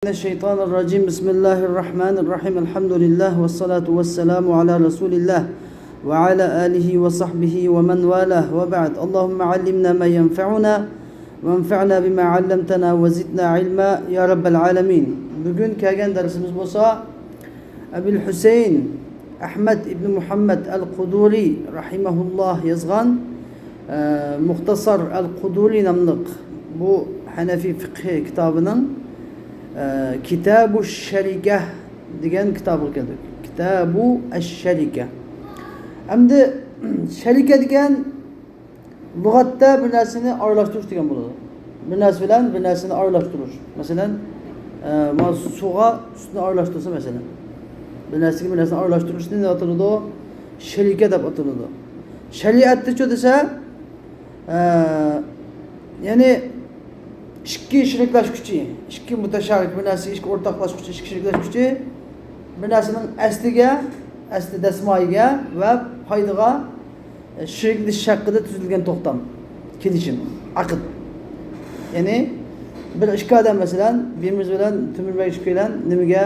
من الشيطان الرجيم بسم الله الرحمن الرحيم الحمد لله والصلاة والسلام على رسول الله وعلى آله وصحبه ومن والاه وبعد اللهم علمنا ما ينفعنا وانفعنا بما علمتنا وزدنا علما يا رب العالمين. Bugün kelgan dersimiz bo'lsa Abul Husayn Ahmad ibn Muhammad al-Quduri rahimahullah yozgan Muxtasar al-Quduri namli bu Hanefi fiqh kitobining Kitabu Sharika degan kitobi keldi. Kitabu Ash-Sharika. Endi sharika degan lug'atda bir narsani aralashtirish degan bo'ladi. Bir narsa bilan bir narsani aralashtirish. Masalan, suvga sutni aralashtirsa masalan. Bir narsaga bir narsani aralashtirishni nima ataladi? Sharika deb ataladi. Shariatda cho desa, ya'ni ikki shiriklashuvchi, ikki mutasharrik bir narsaga ikki o'rtoqlashuvchi, ikki shiriklashuvchi bir narsaning asli dasmoyiga va foydaga shiriklik haqida tuzilgan to'xtam, kelishim, aqd. Ya'ni bir ikki odam masalan birimiz bilan Timurбек bilan nimaga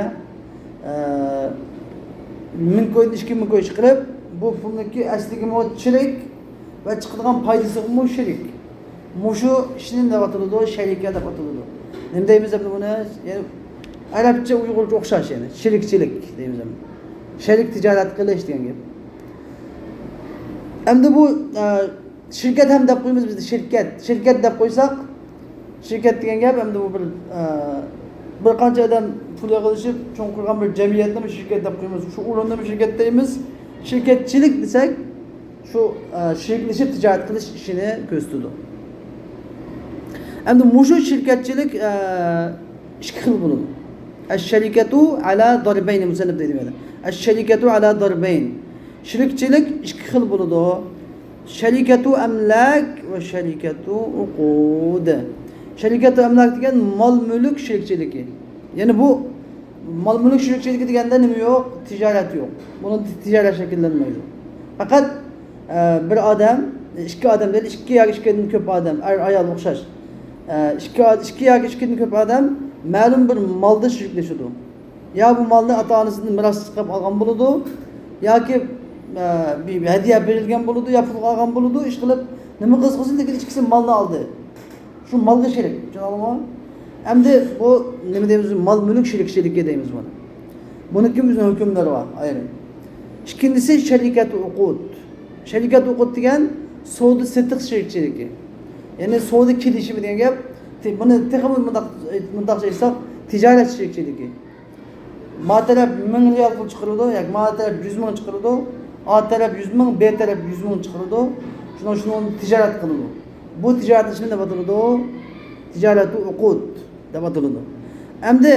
ming qo'yni 2000 qo'y chiqarib, bu pulniki asliga shirik va chiqadigan foydasi mu shirik. Mushu ishni deb ataladi, sharika deb ataladi. Nima deymiz buni? Ya'ni arabcha uyg'urcha o'xshash yani, shirikchilik deymiz. Sherik tijorat qilish degan gap. Endi bu shirkat ham deb qo'yamiz bizda shirkat deb qo'ysak, shirkat degan gap endi bu bir qancha odam pul yig'ilishib cho'nqirgan bir jamiyatni shirkat deb qo'yamiz. Shu o'rinda shirkat deymiz. Shirkatchilik desak, shu shiriklashib tijorat qilish ishini ko'rsatadi. Endi mushu shirkatchilik ikki xil bo'ladi. Ash-sharikatu ala darbayn musannif deydi mana. Ash-sharikatu ala darbayn. Shirikchilik ikki xil bo'ladi. Sharikatu amlak va sharikatu uqud. Sharikatu amlak degan mol-mulk shirikchiligi. Ya'ni bu mol-mulk shirikchiligi deganda nima yo'q? Tijorat yo'q. Buni tijorat shakllanmaydi. Faqat bir odam, ikki odam deydi, ikki yoki ikkidan ko'p odam, ayol o'xshash. İki yoki ikkidan ko'p odam ma'lum bir molda shiriklashadi. Ya bu molni ota-onasidan miros chiqib olgan bo'ladi, yoki bir hadiya berilgan bo'ladi, yo pul olgan bo'ladi, ish qilib nima qilsin lekin ikkisi molni oldi. Shu molga shirik, tushunarlimi? Endi bu nima deymiz? Mol-mulk shirikchilikka deymiz buni. Buniki bizning hukmlari bor, ayrim. Ikkinchisi sharikatu uqud. Sharikatu uqud degan savdo setiq shirikchiligi. Yani savdo kelishimi degan gap, buni texnik mundaqcha aytsak, tijorat shirikchiligi. Ma taraf 1000 riyal pul chiqaradi, yoki ma taraf 100 ming chiqaradi, A taraf 100 ming, B taraf 100 ming chiqaradi. Shuni tijorat qiladi. Bu tijorat ishini deb ataladi, tijaratu uqud deb ataladi. Endi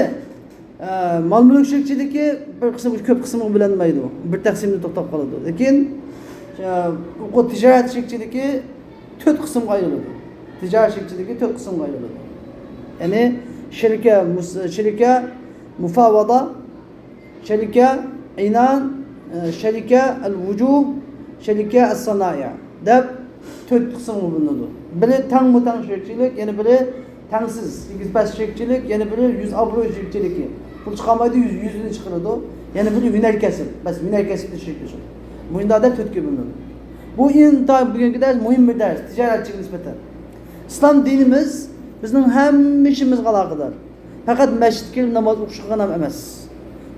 mol-mulk shirikchiligi bir qismi ko'p qismi bilinmaydi. Bir taqsimda to'xtab qoladi. Lekin uqud tijorat shirikchiligi 4 qismga ayriladi. Tijorat shirikchiligi 4 qismga ayriladi. Ya'ni shirika mufavada, shirika inan, shirika al-vujub, shirika as-sanaya deb 4 qismga bo'linadi. Biri tang-mutang shirikchilik, yana biri tangsiz, yigizpas shirikchilik, yana biri 100 obro'y shirikchiligi. Pul chiqarmaydi, 100ni chiqaradi. Yana biri hunar kasb, bas hunar kasbda shiriklashadi. Bunda 4 ga bo'linadi. Bu intayin bugungi ders muhim bir ders, tijoratchiga nisbatan. İslam dinimiz bizning hamma ishimizga aloqador. Faqat masjidga kelib namoz o'qishga ham emas.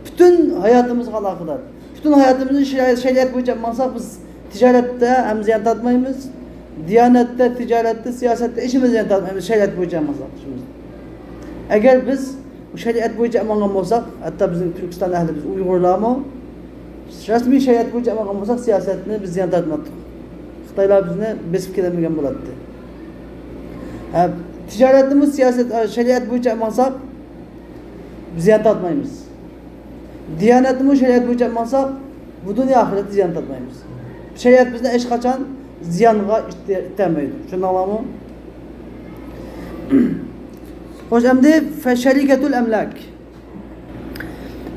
Bütün hayotimizga aloqador. Bütün hayotimizni shariat bo'yicha maqsad biz tijoratda ham ziyon tortmaymiz. Diyonatda, tijoratda, siyosatda ishimiz ziyon tortmaymiz, shariat bo'yicha maqsad ishimiz. Agar biz bu shariat bo'yicha amalga bo'lsak, hatto bizning Turkiston ahli biz Uyg'urlarmi rasmiy shariat bo'yicha amalga bo'lsak, siyosatni biz ziyon tortmadik. Xitoylar bizni besib keladigan bo'ladi. Tijoratimiz siyosat shariat bo'yicha amalsak ziyon tortmaymiz. Diyonatimiz shariat bo'yicha amalsak bu dunyo oxirat ziyon tortmaymiz. Shariat bizni hech qachon ziyonga itmaydi. Tushundinglarmi? Xo'sh, endi sharikatul amlak.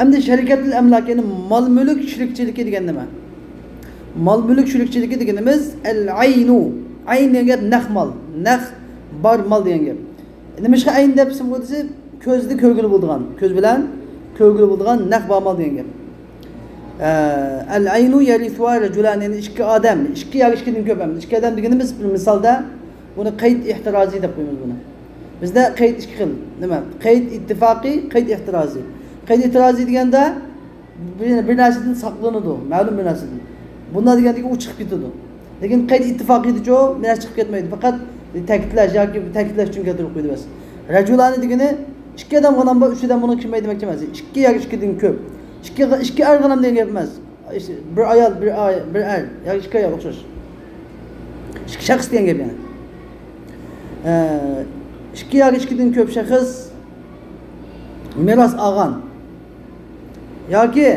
Endi sharikatul amlak ya'ni mol-mulk shirikchiligi degan nima? Mol-mulk shirikchiligi deganimiz al-aynu. Ayn degan naq mol, naq bar mol degan gap. Nima ish ayn deb ism qo'ydi? ko'zni ko'rgili bo'lgan, ko'z bilan ko'rgili bo'lgan naq ba'mal degan gap. Al-aynu yarithuha rajulan, yani ikki odam, ikki yoki ikkidan ko'p emas. Ikki odam deganimiz bir misolda buni qayd ehtiraziy deb qo'yamiz buni. Bizda qayd ikki xil. Nima? Qayd ittifoqiy, qayd ehtiraziy. Qayd ehtiraziy deganda bir narsadan saqlanadi, ma'lum bir narsadan. Bundan degandagi u chiqib ketadi. Lekin qayd ittifoqiy deb bir narsa chiqib ketmaydi. Faqat ta'kidlash yoki ta'kidlash uchun keltirib qo'ydi bas. Rajulani degani ikki odam g'anam bor, uch odam buni kim demoqchi emas. Ikki yoki ikkidan ko'p. İki er g'anam degan gap emas. İşte bir ayol, bir er yoki ikki ayol o'xshash. Ikki shaxs degan gap yani. İki yoki ikkidan ko'p shaxs meros olgan yoki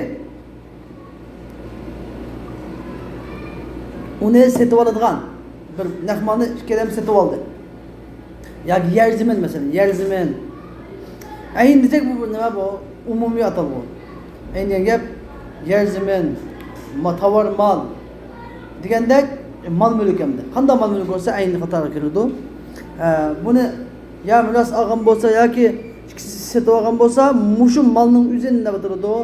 uni setib oladigan bir naqmani ikki odam setib oldi. Yoki yer zamin masalan, yer zamin. Ayin desek bu nima bu? Umumiy atal bu. Aynan gap yer zamin, tovar, mal degandek mal mulk hamda. Qanday mal mulk bo'lsa ayni qatorga kiradi. Buni ya miros olgan bo'lsa yoki setib olgan bo'lsa, mushu malning o'zini nima turadi?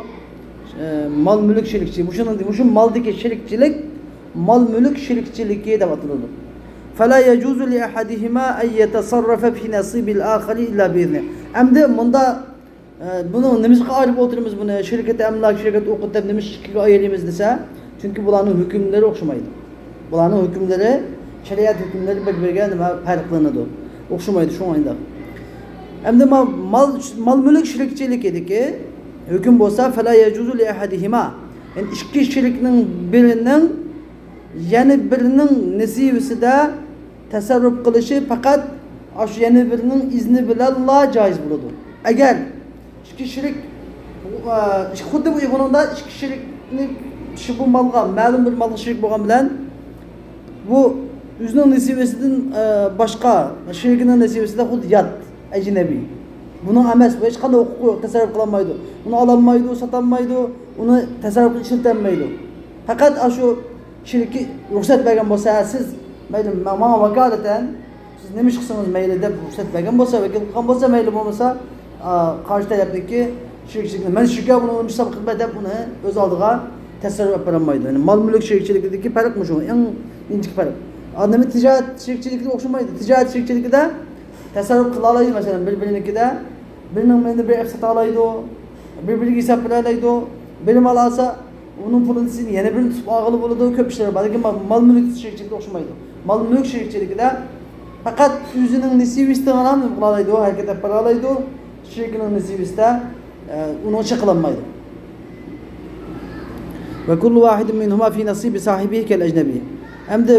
Mal mulk shirikchi. Mushu maldagi shirikchilik mal mulk shirikchiligi deb ataladi. Fala yajuzu li ahadihima an yatasarrafa fi nasibil akhari illa bi izni. Endi bunda bunu nimizga ayırıp oturumuz bunu şirket emlak, şirket okut deb nimiz ikkiga ayırımız desa, çünkü bularning hükümleri o'xshamaydi. Bularning hükümleri, şeriat hükümleri bir-biriga nima farqlanadi. O'xshamaydi shu o'yinda. Endi mal mulk shirikchilik ediki, hüküm bo'lsa fala yajuzu li ahadihima. Yani ikki shirikning birining yana birining nasibisida tasarruf qilishi faqat shu yana birining izni bilan la joiz bo'ladi. Agar ikki shirik xuddi bu buningda ikki shirikni shu bu malga ma'lum bir malga shirik bo'lgan bilan bu o'zining nasibasidan boshqa shirikining nasibasida xuddi yot, ajnabiy. Buni emas, hech qanday huquq tasarruf qila olmaydi. Uni ola olmaydi, sota olmaydi, uni tasarruf qilishni olmaydi. Faqat shu shirikka ruxsat bergan bo'lsa, siz mayli menga vakolatan siz nima ish qilsangiz mayli deb ruxsat bergan bo'lsa, vakil qilgan bo'lsa mayli bo'lmasa qarshi tarafdagi shirikchilikni men shirkka buni hisob qilmay deb uni o'z oldiga tasarruf olib berolmaydi. Yani mal mulk shirikchiligidagi farq shu, eng injiq farq. Odamni tijorat shirikchiligiga o'xshamaydi. Tijorat shirikchiligida tasarruf qila oladi, masalan, bir-birinikida birining meni bir sota oladi, bir-biriga hisob bera oladi, biri mal olsa uning pulini siz yana birini tutib olg'ili bo'ladi, ko'p ishlar bor. Lekin mal mulk shirikchiligiga o'xshamaydi. Mal mulk shirikchiligida faqat o'zining nasibasidan ham qila oladi, harakat qilib bera oladi. Shirikning nasibasida uni chiqilmaydi. Ve kullu vahidin minhuma fi nasibi sahibihi kel ecnebi. Endi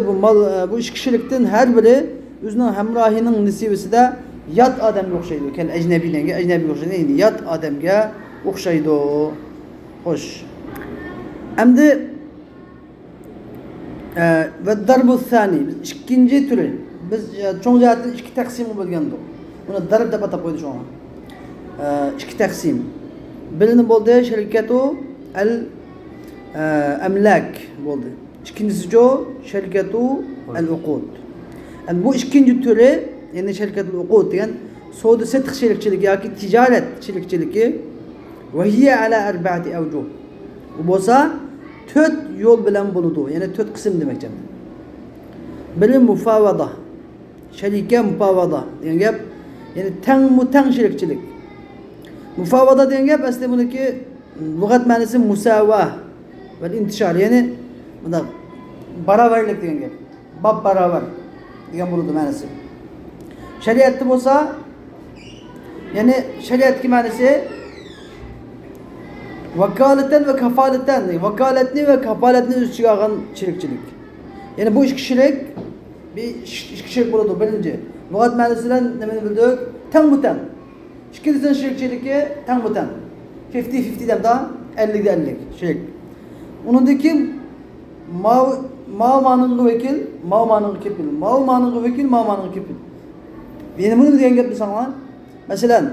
bu ikki shirikdan har biri o'zining hamrohining nasibasida yot odamga o'xshaydi. Kel ecnebi degan ecnebiga o'xshaydi. Endi yot odamga o'xshaydi. Xo'sh. Endi ve darbu thani ikkinchi turi. Biz cho'ng jihatdan ikki taqsim bo'lgandik. Buni darb deb atab qo'ydik sho'ng'a. İki taqsim. Birini bo'ldi şirkatu al emlak bo'ldi. İkincisi jo şirkatu al uqud. Yani bu ikinci türü yani şirkatul uqud degan savdo satq shirikchiligi yoki tijorat shirikchiligi va hiya ala arba'ati awjuh. Bu bo'lsa 4 yo'l bilan bo'ladi. Ya'ni 4 qism demakchi. Biri mufavada. Sharika mufavada degan gap, ya'ni tang shirikchilik. Mufavada degan gap aslida buniki lug'at ma'nosi musava va intishor, ya'ni bunda barobarlik degan gap. Bab barobar degan bo'ladi ma'nosi. Shariatda bo'lsa, ya'ni shariatning ma'nosi vakolatan va kafolatan, vakolatni va kafolatni o'z ichiga olgan shirikchilik. Ya'ni bu ikki shirik ikki shirik bo'ladi. Birinchi, lug'at ma'nosidan nimani bildik? Tang-mutang. İkincisi shirikchiligi tang-mutang. 50-50 demda 50-50 shirik. Unindagi ma'maning vakil, ma'maning kepil, ma'maning vakil, ma'maning kepil. Ya'ni buni degan gap desanglar, masalan,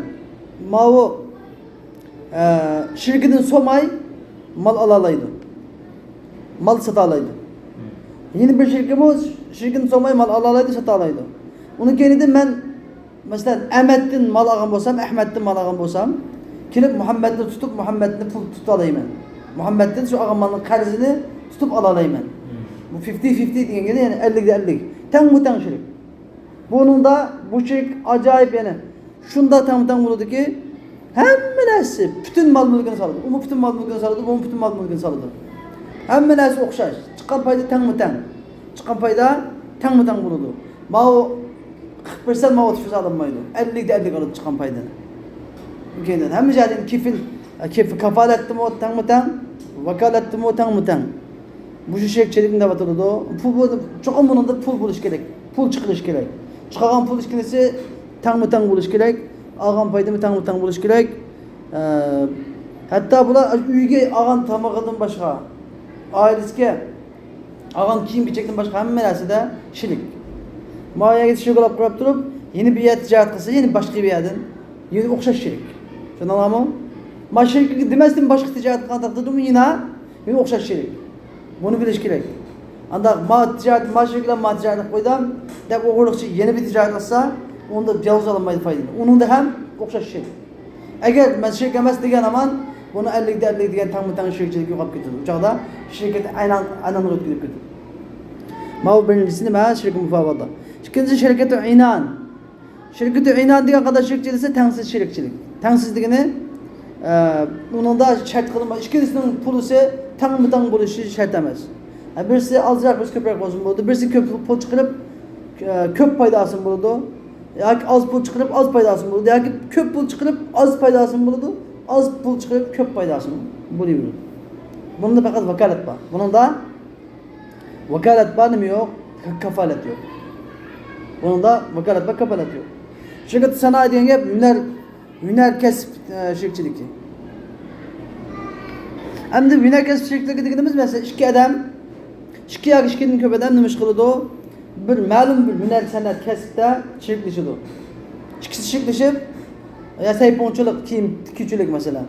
ma'u shirikidan so'may mal ola oladi. Mal sota oladi. Yeni bir shirkimiz shirikidan so'may mal ola oladi, sota oladi. Uni keyinida men Mesela Ahmet'ten mal algan bolsam, Ahmet'ten mal algan bolsam, kelip Muhammed'ni tutup Muhammed'ni pul tutup alayman. Muhammed'den şu algan malın qarzini tutup alalayman. Bu 50-50 degenge yani 50'de 50. Teng mu teng şirik. Bunun da bu şirik acayip yani. Şunda tam buludu ki hemmelesi bütün mal mülkünü saladı. O bütün mal mülkünü saladı, bu bütün mal mülkünü saladı. Hemmelesi okşaş. Çıkan payda teng mu teng. Çıkan payda teng mu teng buludu. Mao 40% mao tüfüz alınmaydı. 50'de 50 kalıp çıkan paydan. Mümkünden. Hem mücadele kefil kafalettim o teng mu teng. Vakalettim o teng mu teng. Bu şirkçiliğin de batırdı o. Pul çok bunun da pul buluş gerek. Pul çıkılış gerek. Çıkan pul işkilesi teng mu teng buluş gerek. Algan paydamı teng mu teng buluş gerek. Hatta bular uyga algan tamağından başka, ailesiga algan kiyim kechakdan başka hamma narsada shirik. Moyaga shug'ulab qurib turib, yeni bir yer tijorat qilsa, yeni boshqa bir yerdan yeni o'xshash shirik. Tushunarlimi? Ma shirik demasdan boshqa tijorat qilgan taqdirda yine o'xshash shirik. Bunu bilish kerak. Anda ma tijorat, ma shirik bilan ma tijorat qo'ydam, deb o'g'irlikchi yeni bir tijorat qilsa, onda javz olmaydi foydani. Uning da ham o'xshash shirik. Agar men shirik emas degan aman bunu 50'de 50 degan tang shirkchilik yo'qolib ketadi. U chog'da shirkat aynan o'tkazib ketadi. Mana birincisi nima? Shirk mufavvada. İkinci şirketi inan. Şirketi inan degan qadar shirkchilik esa tangsiz shirkchilik. Tangsizligini onun da shart qilinmas. İkincisining pulusi tang bo'lishi shart emas. Birisi azroq, birisi ko'proq bo'lsin bo'ladi. Birisi ko'p pul chiqarib ko'p foydasi bo'ladi. Yoki az pul chiqarib az foydasi bo'ladi. Yoki ko'p pul chiqarib az foydasi bo'ladi. Az pul çıkarıp köp paydası buluyor. Bunda fakat vakalet var. Bunun da vakalet var mı yok? Kafalet yok. Bunun da vakalet var, kafalet yok. Şirket sanayi diyen hep hüner kesip şirkçilik. Hem de hüner kesip şirkçilik dediğimiz mesela iki köp adam neymiş kılıdı o? Bir malum bir hüner sanat kesipte şirkleşiyordu. İkisi şirkleşip ya sayponçuluk, kiyim tiküçülük mesela.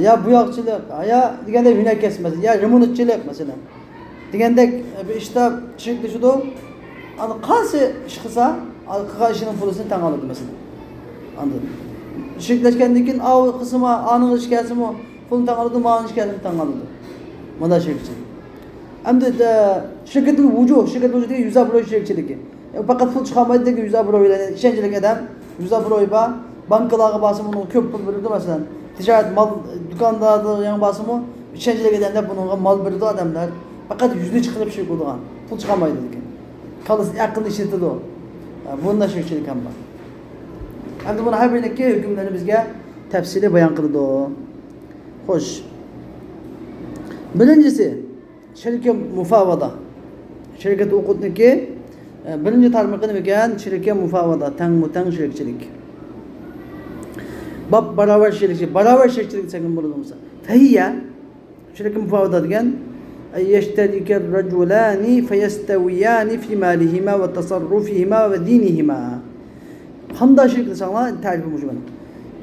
Ya buyakçılık, ya digende hüner kesmesi, ya remonatçılık mesela. Digende işte şirkli şudu. Hani kansı iş kısa, kısa işinin pulosunu tang alırdı mesela. Anladın. Şirkleşkendikin av kısmı, anın iş kesimi, pulunu tang alırdı, mağın iş kesimi tang alırdı. Mada şirkçilik. Hem de şirketin vücu değil, 100 euro şirkçilik. Fakat pul çıkamaydı ki 100 euro ile işencilik eden 100 euro'ya bankalarga basımı köp pul verirdi mesela. Ticaret mal dükanlarda yan basımı işencilik edenler bununla mal verirdi adamlar. Fakat yüzünü çıkarıp şey kullangan. Pul çıkamaydı ki. Kalısı yakın işletirdi o. Bununla şirkçilik hem var. Hem de bunu her birindeki hükümlerini bizge tefsili bayan kıldı o. Hoş. Birincisi şirket mufavada. Şirket okutundaki birinci tarmıqı nima şirke mufavada, tang şirkçilik. Bab baravar şirkçilik degan bo'ladi bo'lsa. Fahiyya shirke mufavada degan yashtarika ar-rajulani fayastawiyani fi malihima wa tasarrufihima wa dinihima. Qanday shirk desanglar ta'rifi shu mana.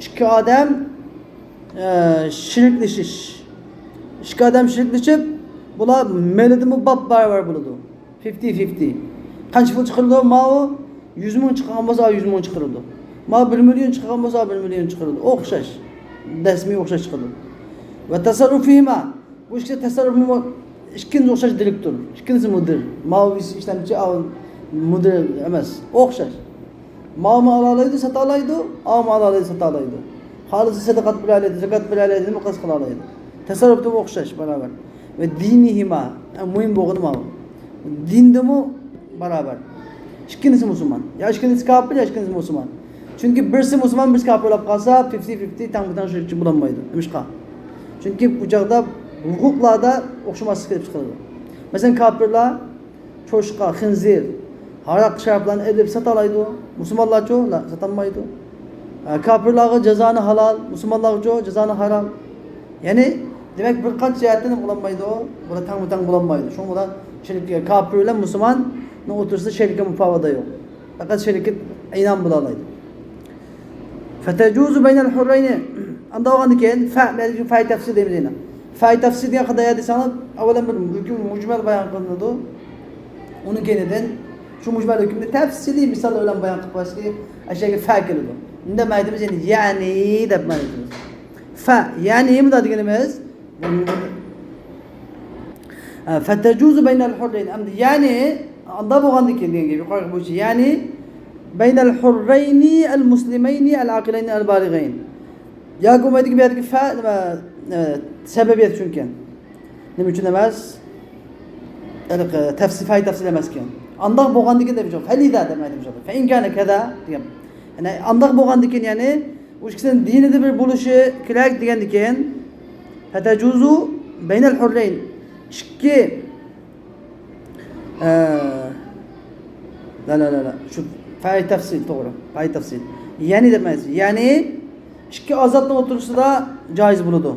Ikki odam shirklashish. Ikki odam shirklashib, bular melidimi bab baravar bo'ladi. 50-50. Qancha pul chiqardi? Mao 100 ming chiqqan bo'lsa 100 ming chiqardi. Mao 1 million chiqqan bo'lsa 1 million chiqardi. O'xshash. Dasmiy o'xshash chiqadi. Va tasarrufihima. Bu ishda tasarruf ikkinchi o'xshash direktor, ikkinchisi mudir. Mao ishlamchi mudir emas. O'xshash. Mao olalaydi, sata olaydi, am olalaydi, sata olaydi. Xolis sadaqat bilalaydi, zakat bilalaydi, nima qilsa qila oladi. Tasarrufda o'xshash baravar. Va dinihima. Muhim bo'lgani Mao. Dindimi beraber. İkincisi Müslüman. Ya ikincisi kafir, ya ikincisi Müslüman. Çünkü birisi Müslüman, birisi kafir olab qalsa 50-50 tang shirkchi bo'lmaydi. Nimishqa? Çünkü bu chaqda hukuklarda o'xshamaslik kelib chiqadi. Masalan, kafirlar cho'shqa, xinzir, haraq sharablarni edib satalaydi. Musulmonlarcha satanmaydi. Kafirlarga jazoni halol, musulmonlarga jazoni harom. Ya'ni demak bir qancha jihatdan bo'lanmaydi o. Bular tang bo'lanmaydi. Shu bilan shirkka kafir bilan musulmon o'tirsa shirkka mufavvada yo'q. Faqat shirkat aynan bo'lalaydi. Fatajuzu baynal hurrayni. Anda olgandan keyin fa tafsir deymiz yana. Fa tafsir degan qadar desangiz, avvalan bir hukm mujmal bayon qilinadi. Uni keyinidan Şu mujmal hükümde tefsili misal olan bayan kılması ki aşağıya fa geliyor. Ne maydemiz yani de maydemiz. Fa yani mi da diyebiliriz? Fetecuzu beynel hurreyn. Yani anda bu gandı ki diyen gibi bu şey. Yani beynel hurreyni el muslimeyni el akileyni el baligeyn. Ya kumedi gibi bir fa sebebiyet çünkü. Ne için demez? Tefsifayı tefsil emezken. Andak boğan dikin de bir şey. Felida demedim şey. Fe inkâne keda diyem. Yani andak boğan dikin yani o ikisinin dinide bir buluşu kilak diyen diken. Fetecuzu beynel hurreyn. İki la. Şu fay tefsil doğru. Fay tefsil. Yani demez. Yani iki azatla oturursa da caiz buludu.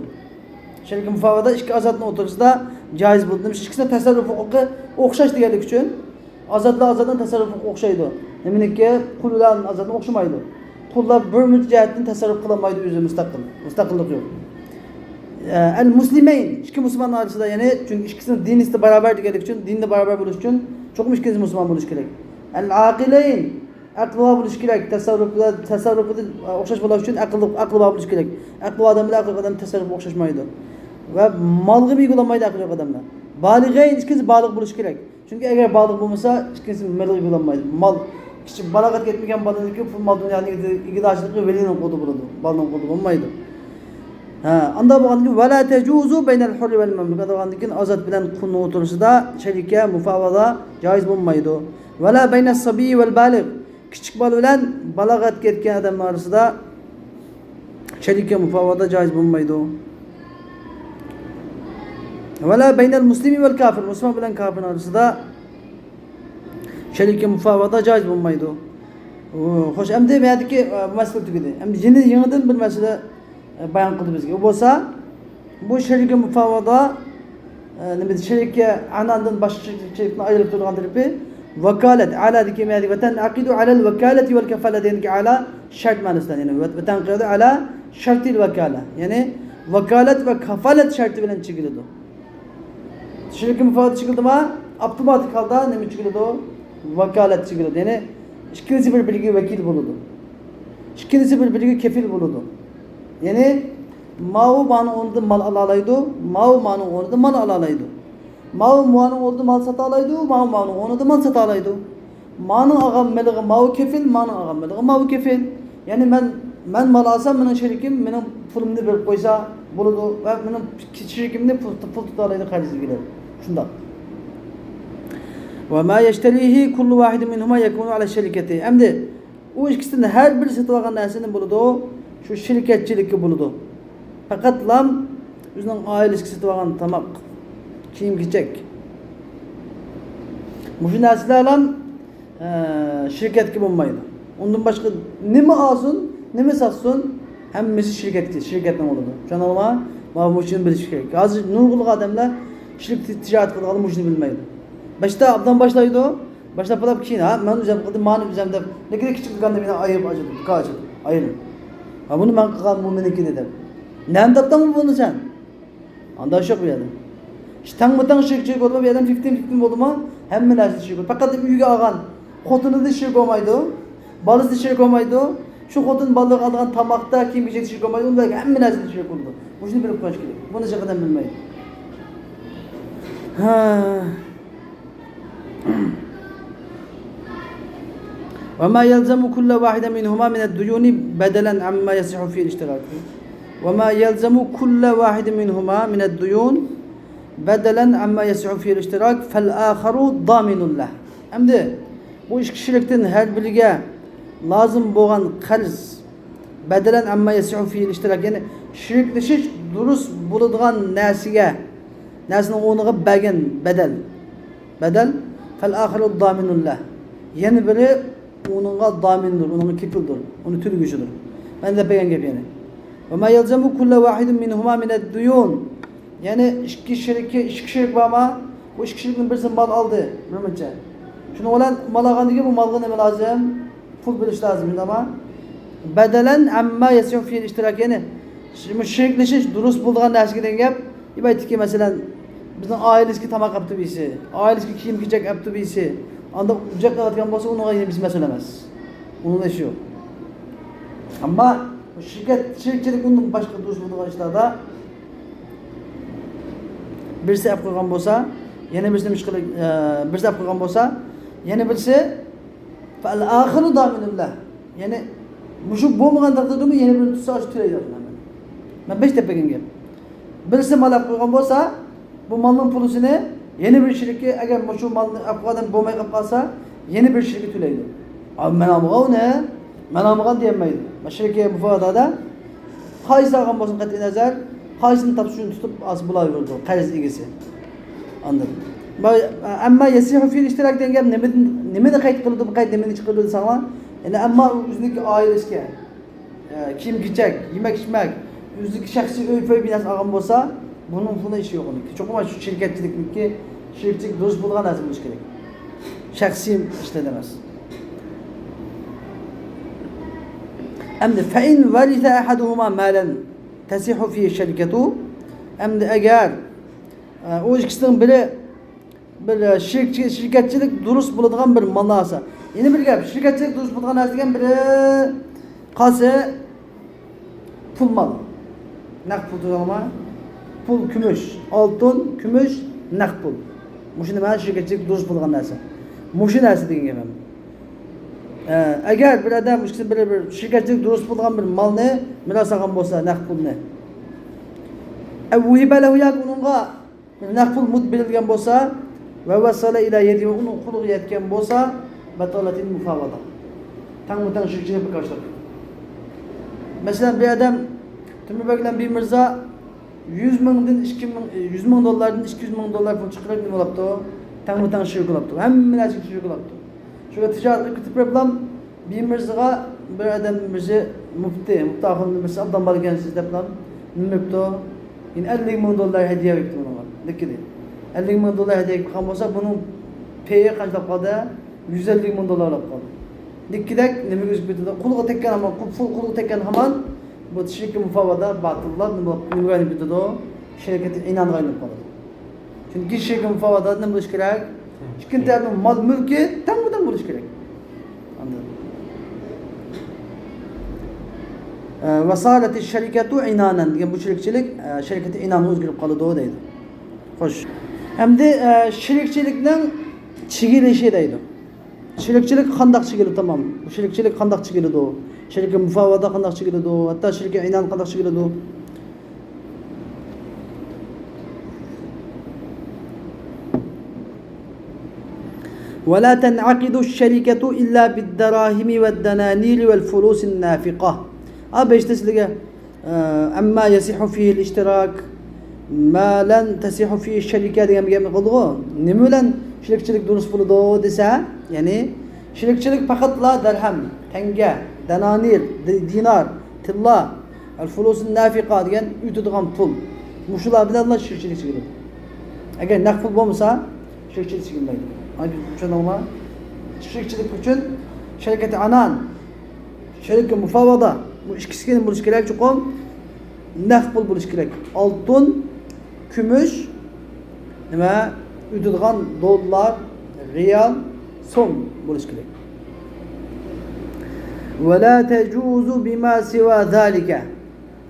Şeriki müfavada iki azatla oturursa da caiz buludu. İkisine tasarruf hukuku okşaş diyelik için azatla azatla tasarruf hukuku okşaydı. Eminik ki kullan azatla okşamaydı. Kullar bir mücadeletin tasarruf kılamaydı yüzü müstakil. Müstakillik yok. El muslimeyn iki Müslüman arasında yani çünkü ikisinin din iste beraber diyelik için dinle beraber buluş için çok müşkil Müslüman buluş gerek. El akileyn aklıva buluş gerek. Tasarrufda okşaş buluş için aklıva buluş gerek. Aklı adamla aklı adam tasarruf okşaşmaydı. Ve malgı bir uygulamaydı aklı adamla. Baligeyn ikisi balık buluş gerek. Çünkü eğer balık bulmasa ikisi malgı uygulamaydı. Mal kişi balagat etmeyken balığın ki mal dünyanın iki daşlıkı velinin kodu buludu. Balığın kodu bulmaydı. Anda bu andı ve la tecuzu beynel hurri vel memluk. Anda bu andı azat bilen kunu oturursa da şerike mufavada caiz bulmaydı. Ve la beyne sabi vel balig. Küçük bal bilen balagat ketken adamlar arasında şerike mufavada caiz bulmaydı. Ve la beynel muslimi vel kafir. Müslüman bilen kafir arasında şerike mufavada caiz bulmaydı. Hoş emdi verdi ki mesele tükedi. Emdi cini yığıdın bir mesele bayan kıldı bizge. O bolsa bu şerike müfavada şerike anandan başka şerikten ayrılıp durgan tarifi vekalet ala dikemiyati ve tenakidu alel vekaleti vel kefale dedik ala şart manasından yani ve tenakidu ala şartil vekala yani vekalet ve kefalet şartı bilen çıkıldı. Şerike müfavada çıkıldı mı? Abdümatik halda ne mi çıkıldı? Vekalet çıkıldı. Yani ikisi bir bilgi vekil bulundu. İkisi bir bilgi kefil bulundu. Yani mavu manı oldu mal alalaydı, mavu manı oldu mal alalaydı. Mavu manı oldu mal satalaydı, mavu manı oldu mal satalaydı. Manı ağam meliği mavu kefil, manı ağam meliği mavu kefil. Yani ben mal alsam benim şerikim benim pulumunu bir koysa buludu ve benim şerikimde pul tutalaydı kalizi gider. Şundan. Ve ma yeşterihi kullu vahid minhuma yekunu ala şeriketi. Emdi o ikisinin her birisi tuğan nesinin buludu. Şu şirketçilikki buludu. Fakat lam bizning ailesi tuğan tamak kiyim kiyecek. Bu narsalar lam şirketki bulmaydı. Ondan başka nima alsın, nima satsın hemmesi şirketten oldu. Canalma bu işini biliş gerek. Hazır nurgul adamlar şirket ticaret kılgalı bu işini bilmeydi. Başta abdan başlaydı. Başta palap kiyin ha men üzem kıldım mani üzemde ne kadar küçük ganda beni ayıp acıdı. Kaçtı. Ayırım. Ha bunu ben kılgan bu meneki dedim. Ne taptan mı bunu sen? Anda şok bir adam. İşte mıtan şirkçilik olma bir adam 15 oldu mu? Hem neresi şirk oldu. Fakat büyüge ağan. Kotunu da şirk olmaydı. Balısı da şirk olmaydı. Şu kotun balığı aldığı tamakta kim bir şirk olmaydı. Onda hem neresi şirk oldu. Bu şimdi bir konuş gibi. Bunu şakadan bilmeyin. وما يلزم كل واحد منهما من الديون بدلا عما يصح فيه الاشتراك وما يلزم كل واحد منهما من الديون بدلا عما يصح فيه الاشتراك فالآخر ضامن له. Endi bu iki kişilikten her biriga lazım bo'lgan qarz badalan amma yasihu fi al-ishtirak yani shiriklashish durust bo'ladigan narsani o'rniga bergan badal fal-akhiru ضامن له. Yani biri onunla damindir, onunla kefildir, onu tülgücüdür. Ben de beyan gap yani. Ve ma yelzemu kulle vahidin minhuma mined-duyun. Yani iki şirk var ama bu iki şirkin birisi mal aldı. Bilmece. Şunu olan mal algan gibi bu malga ne lazım? Pul biliş lazım ama bedelen amma yasihu fi'l iştirak yani şirkleşiş durust bulduğun narsadan gap. İbaytiki mesela bizning ailesiga tamoq olib birisi, ailesiga kiyim kechak olib birisi, Anda ucak qilayotgan bo'lsa, unga yine biz mas'ul emas. Onun işi yok. Ama şirketçilik bunun başka duruşu işlerde birisi yap koygan bo'lsa, yana birisi müşkül birisi yap koygan bo'lsa, yana birisi fal axiru daminillah. Yani mushu bo'lmagan taqdirda yana birini tutsa shu to'laydi. Men 5 deb bergan. Birisi mal yap koygan bo'lsa, bu malning pulusini yana bir shirkatga agar mushu malni aqvadan bo'lmay qolib qolsa, yana bir shirkatga to'laydi. Abi men almagan ne? Men almagan deyilmaydi. Shirkatga mufodada qaysi olgan bo'lsin qat'iy nazar, qaysini topshirishni tutib as bo'laverdi qarz egasi. Anladın? Amma yasihu fil ishtirak degan nimani qayd qildi, bu qayd nimani chiqardi desanglar, yani amma o'ziniki oilasiga kiyim kechak, yemak ichmak, o'ziniki shaxsiy uy-joy binasi olgan bo'lsa, buning bunda ishi yo'q uniki. Cho'qim shu shirkatchilikniki, shirkatchilik do'st bo'lgan narsa bo'lish kerak. Shaxsiy ishlar emas. Endi fa'in valisa ahaduhuma malan tasihu fi şirketu. Endi agar o ikkisining biri bir shirkatchilik durust bo'ladigan bir mal narsa. Yana bir gap, shirkatchilik durust bo'ladigan narsa degan biri qolsa pul mal. Naqd pul to'lama, pul kumush, oltin, kumush, naqd pul. Mushuni nima shirkatchilik durust bo'ladigan narsa. Mushu narsa degan gapim. Agar bir odam ikkisi bir shirkatchilik durust bo'lgan bir malni miros olgan bo'lsa, naqd pulni. Avhiba lahu yakununga naqd pul mud berilgan bo'lsa va vasala ila yadi uning quliga yetgan bo'lsa, batolatin mufavada. Tang-tang shirkatchilik qilishlar. Masalan, bir odam Timurboy bilan bir mirzo 100 mingdan 100 ming dollardan 200 ming dollar pul chiqarib nima bo'libdi? Tang-tang shirk qilibdi. Hamma narsa shirk qilibdi. Şöyle ticaret kötü problem bir mirzaga bir adam mirza mufti ahırında birisi abdan balgan siz deplan mümkto in 50 ming dollar hediye verdi ona. Dikkat 50 ming dollar hediye qilgan bo'lsa, bunun peyi qancha qoldi? 150 ming dollar qoldi. Dikkat nima o'zib ketdi? Qulga tekkan hamon, qulga tekkan hamon bu shirk mufavada batıllar nima qilgan bitdi? Şirketi inanmayib qoldi. Çünkü shirk mufavada nima bo'lish kerak? İkinci mal mülki tam buluş gerek. Anladın? Vasaleti şirketu inanen diye bu şirketçilik şirketi inan özgürlük kalıdı o deydi. Hoş. Hem de şirketçilikten çigilişi deydi. Şirketçilik kandak çigili tamam. Bu şirketçilik kandak çigili do. Şirket mufavada kandak çigili do. Hatta şirket inan kandak çigili do. ولا تنعقد الشركة إلا بالدراهم والدنانير والفلوس النافقة. أبيش تسلقه أما يصح فيه الاشتراك ما لن تصح فيه الشركة ديام قضوه نمولا شركتشلك دروس بلدو دسا يعني شركتشلك فقط لا درهم تنجا دنانير دينار تلا الفلوس النافقة ديان يتدغم طول مشلا بلا الله شركتشلك سيقلو أجل نقفل بومسا شركتشلك سيقلو Hadi şuna olma. Şirketçilik için şirketi anan, şirket mufavada bu ikisinin buluş gerek çoğun naqd pul buluş gerek. Altın, kumush, nima üdilgan dollar, riyal, so'm buluş gerek. Ve la tecuzu bima siva zalika.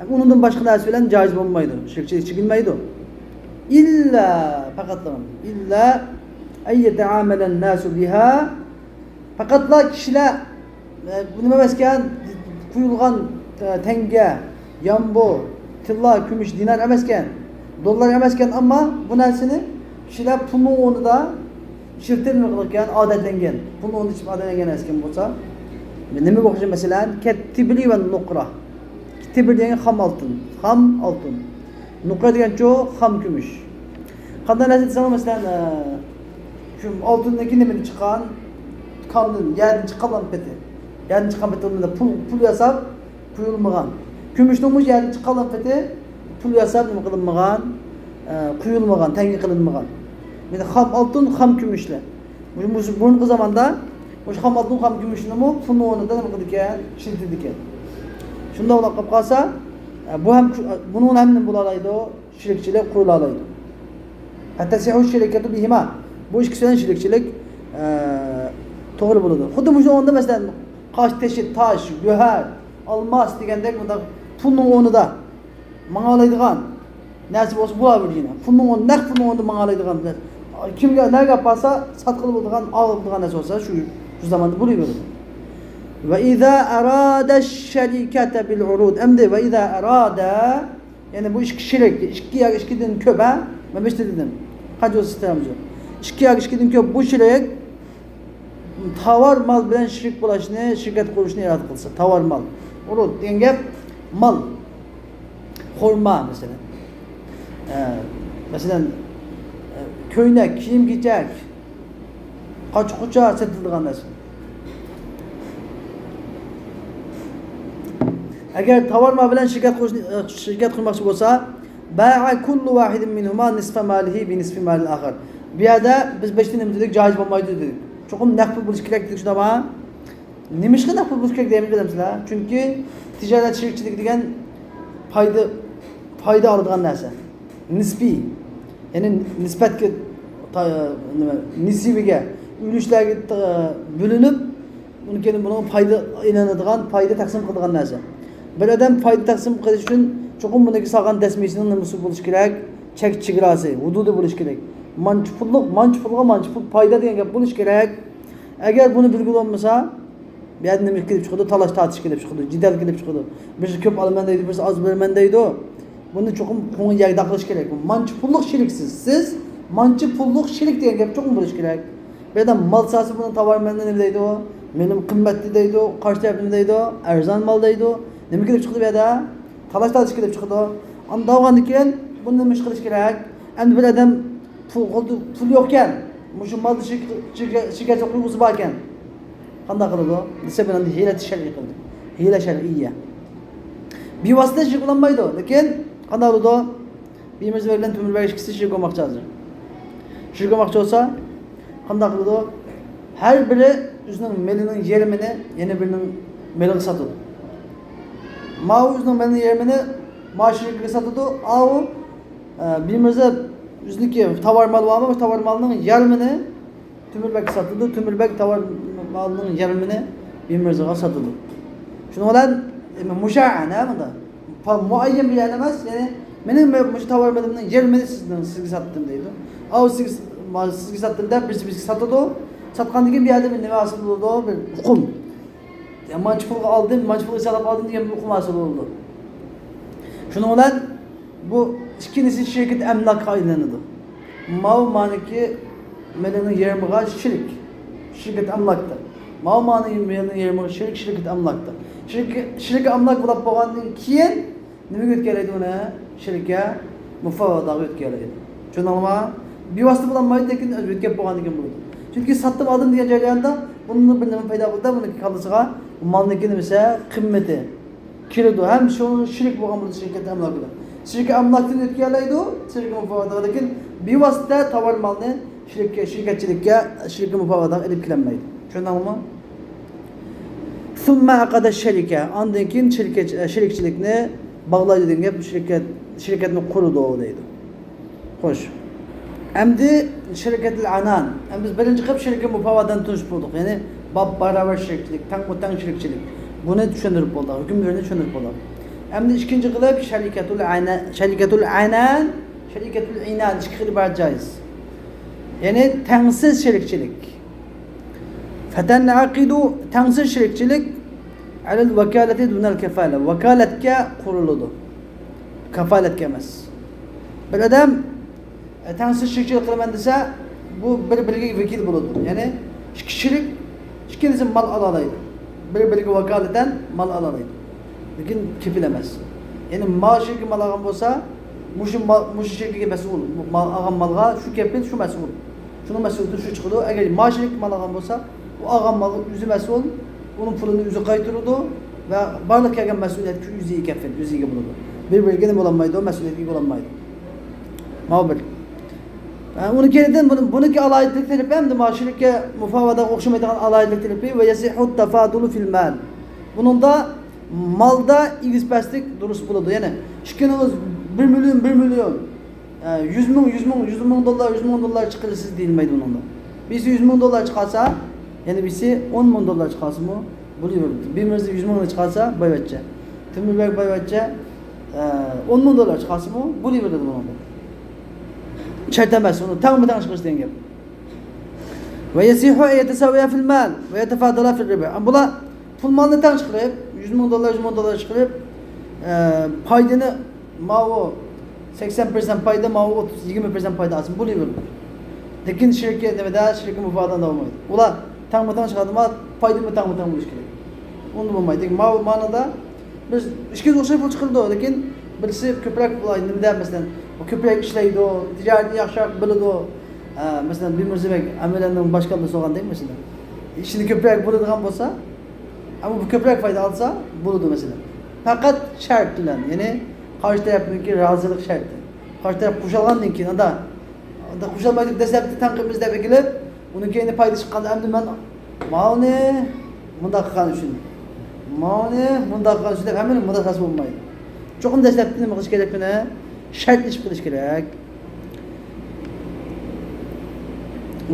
Undan başka narsa bilan caiz bo'lmaydi. Shirketchilik chekilmaydi. İlla faqat illa ay yeta'amalen nasu biha faqatla kishilar nima emaskan quyilgan tanga, yambo, tilla, kumush, dinar emaskan, dollar emaskan, ammo bu narsani kishilar pulning o'rnida shirtilma qilgan, odatlangan. Pulning o'rnida ichib odatlangan ekan bo'lsa, nima bo'lishi masalan kattibli va nuqra. Kattibli degan xam oltin. Nuqra degan-ku xam kumush. Qanday narsa desam masalan şu altındaki nemini çıkan kandın yerden çıkan peti. Yerden çıkan peti onda pul yasab kuyulmagan. Kümüşnüngmüş yerden çıkan peti pul yasab nima qilinmagan, kuyulmagan, tengi qilinmagan. Meni xam altın, xam kümüşle. Bunun zamanda o xam altın, xam kümüşni mu pulni o'rnida nima qildi ekan, shiltidi ekan. Shunda ular qolib qolsa, bu ham bunun ham nima bo'la oladi, shirkchilik qurila oladi. Hatta sihu shirkatu bihima. Bu ikisinden şirketçilik to'g'ri bo'ladi. Xuddi shu o'rinda masalan qosh teshi, tosh, go'har, olmos degandek bunda pulning o'rnida mang'alaydigan narsa bo'lsa bo'lavergina. Pulning o'rnida, naq pulning o'rnida mang'alaydigan kimga nega bo'lsa sotqili bo'ladigan, oladigan narsa bo'lsa shu zamonda bo'laveradi. Va iza arada ash-sharikata bil urud. Endi va iza arada yani bu ikki shirik, ikki yoki ikkidan ko'p, ha? Men besh dedim. Qancha sistemamiz yo'q. Ikki yoki ikkidan ko'p bu shirik tovar mal bilan shirik bo'lishni, shirkat qurishni yarod qilsa, tovar mal. Urud degan gap mal. Xurma masalan. Masalan ko'ylak, kiyim-kechak, qoch-qocha sotiladigan narsa. Agar tovar mal bilan shirkat qilmoqchi bo'lsa, ba'a kullu wahidin minhuma nisfa malihi bi nisfi malil akhar. Bu yerda biz 5 nima dedik, joiz bo'lmaydi dedik. Cho'qim naqd pul bo'lishi kerak dedik, shundaymi? Nimishqa naqd pul bo'lishi kerak deymiz bilamsizlar? Chunki tijorat shirikchilik degan foyda oladigan narsa. Nisbiy. Ya'ni nisbatga nisibiga ulushlarga bo'linib, uni keyin buni foyda ilinadigan, foyda taqsim qiladigan narsa. Bir odam foyda taqsim qilish uchun cho'qim buniki solgan dasmisining nimasi bo'lishi kerak, chegarasi, hududi bo'lishi kerak. Manchi pulga manchi pul foyda degan gap bo'lishi kerak. Agar buni bilgili bo'lmasa, bu yerda nima kelib chiqadi? Talash tortish kelib chiqadi, jidal kelib chiqadi. Birisi ko'p olaman deydi, birisi oz berman deydi. Buni cho'qim qo'ng'in yagda qilish kerak. Manchi pulliq shiriksiz. Siz manchi pulliq shirik degan gap cho'qim bo'lishi kerak. Bu yerda mal sasi buni tovarmanda nima deydi u? Mening qimmatli deydi u, qarshi nima deydi u? Arzon mal deydi u. Nima kelib chiqdi bu yerda? Talash tortish kelib chiqdi. Unda olgandan keyin buni nima ish qilish kerak? Endi bir odam pul yo'q ekan, shu malni shirkatga qo'yg'isi bor ekan. Qanday qiladi u? Desa bilan hiyla shar'iy qildi. Hiyla shar'iyya. Bevosita shirk qilinmaydi, lekin qanday bo'ladi? Bimiz bilan Temurberk ikkisi shirk qilmoqchi hozir. Shirk qilmoqchi bo'lsa, qanday qiladi? Har biri o'zining melining yerimini yana birining meliga sotadi. Ma'u o'zining melining yerimini ma'shirga sotadi, au bimirza o'ziniki tovar mal bormi, tovar malning yarmini Temurberkka sotadi, Temurberk tovar malning yarmini bimirzaga sotadi. Shuning bilan musha'ana bunda. Muayyan bir yer emas, ya'ni mening shu tovar malimning yarmini sizga sotdim deydi. Au sizga sotdim deb bizga sotadi. Sotgandan keyin bu yerda nima hosil bo'ldi? Bir hukm. Yani manchi pulga oldim, manchi pulga salab oldim degan bir hukm hosil bo'ldi. Shuning bilan bu ikkinchisi shirkat amlak aylanadi. Maniki melining yarmiga shirkat amlakda. Manining yarmiga shirkat amlakda. Shirka amlak bo'lib bo'lgandan keyin nimaga o'tkalaydi uni? Shirka mufavvadaga o'tkalaydi. Tushundingmi? Bevosita bo'lmaydi, lekin o'tkab bo'lgandan keyin bo'ladi. Chunki sotib oldim degan jarayonda bunning bir nima paydo bo'ldi, buni qaldisiga malniki nimasi qimmati kirdi. Ham shu shirik bo'lgan bo'lsa shirkat amlakida. Shirka amlakdan o'tkalaydi, shirka mufavvadaga, lekin bevosita tovar malni shirkatchilikka, shirka mufavvadaga olib kelinmaydi. Tushundingmi? Summa aqada sharika. Ondan keyin shirikchilikni bog'laydi degan gap, shirkatni qurdi deydi. Xo'sh. Endi shirkatul anan. Biz birinchi qilib shirka mufavvadan tunishib bo'ldik. Ya'ni baravar shirikchilik, tang shirikchilik. Buni tushuntirib bo'ldik, hukmlarini tushuntirib bo'ldik. Endi ikkinchi qilib sharikatul anan, sharikatul inan ikki xil bor joiz. Ya'ni tangsiz shirikchilik. Fatan'aqidu tangsiz shirikchilik alal vakalati dunal kafala. Vakalatga quriladi. Kafalatga emas. Bir odam tangsiz shirikchilik qilaman desa, bu bir-biriga vakil bo'ladi. Ya'ni ikki shirik ikkinchisi mal olaydi. Bir-biriga vakolatan mal olaydi. Lekin kefil emas. Ya'ni mal shirki mal olgan bo'lsa, mush shirkiga mas'ul. Mal olgan malga shu kefil, shu mas'ul. Shuni mas'uliyati shu chiqadi. Agar mal shirki mal olgan bo'lsa, u olgan mal o'zi mas'ul, uning pulini o'zi qaytaradi va barliq kelgan mas'uliyat o'ziga kefil, o'ziga bo'ladi. Bir-biriga nima bo'lmaydi, mas'uliyatga bo'lmaydi. Ma'lum. Uni keldan buniki alayidlik tarafi hamda mashirikka mufavvada o'xshamaydigan alayidlik tarafi va yasihu tafadulu fil mal. Buningda malda igizpastlik durust bo'ladi. Ya'ni ishkiniz 1 million 100 ming dollar chiqilsiz deyilmaydi buningda. Biz 100 ming dollar chiqarsa, Yani birisi 10 bin dolar çıkarsın mı? Buluyor. Bir mirza 100 bin çıkarsa bayvatça. Tümürberk bayvatça 10 bin dolar çıkarsın mı? Buluyor dedim onu. Çertemez onu. Tam mı çıkış diyen gap. Ve yesihu yetesaviye fil mal ve yetefadala fil riba. Bula pul malını tam çıkarıp 100 bin dolar 100 bin dolar çıkarıp paydını mavu 80% payda mavu 20% payda alsın. Buluyor. Lekin şirket ne kadar şirketin mufadan da olmaydı. Ula tam mı çıkardım ama paydı mı tam buluş gerek. Onu bulmaydı. Mavu manada biz işkiz olsa pul çıkardı o. Lekin birisi köprek bulaydı. Neden mesela o köprek işleydi o. Ticareti yakşak bildi o. Mesela bir mürzebek amelenden başkanlığı soğan değil mi mesela? Şimdi köprek bulduğun olsa ama bu köprek fayda alsa buldu mesela. Fakat şart dilen yani karşı tarafınki razılık şartı. Karşı taraf kuşalğandan ki da kuşalmaydık desepti tankımızda bekilip onun kendi payda çıkan emdim ben maune munda kan üçün. Maune munda kan üçün hemen munda kasıp olmaydı. Çoğun desepti mi kış gerek bine şart iş kılış gerek.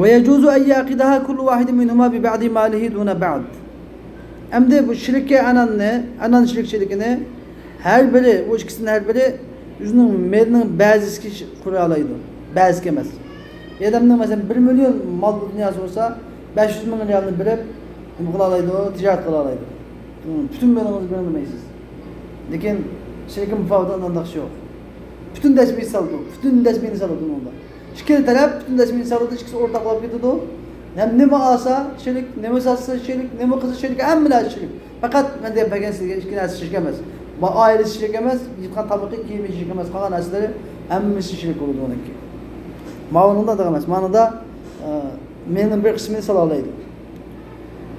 Ve yecuzu en yaqidaha kullu vahidin minhuma bi ba'di malihi duna ba'd. Hem de bu şirke anan şirkçilikini her biri, bu ikisinin her biri yüzünün melinin bazı kişi kuralaydı. Bazı kemez. Bir adamın mesela 1 milyon mal dünyası olsa 500 bin riyalını verip kuralaydı o, ticaret kuralaydı. Bütün melinizi bilmeysiz. Lakin şirke mufavdandan da şey yok. Bütün desmeyi saldı, bütün desmeyini saldı onda. İki taraf bütün desmeyini saldı, ikisi ortaklaşıp gidiyordu. Hem ne mi alsa şirk, ne mi satsa şirk, ne mi kızı şirk, hem bile şirk. Fakat ben de yaparken iki nesli şirk emez. Ailesi şirk emez, yıkan tabakı kimi şirk emez. Kalan nesleri hemmisi şirk olurdu onunki. Mağanında da emez. Mağanında menin bir kısmını salalaydı.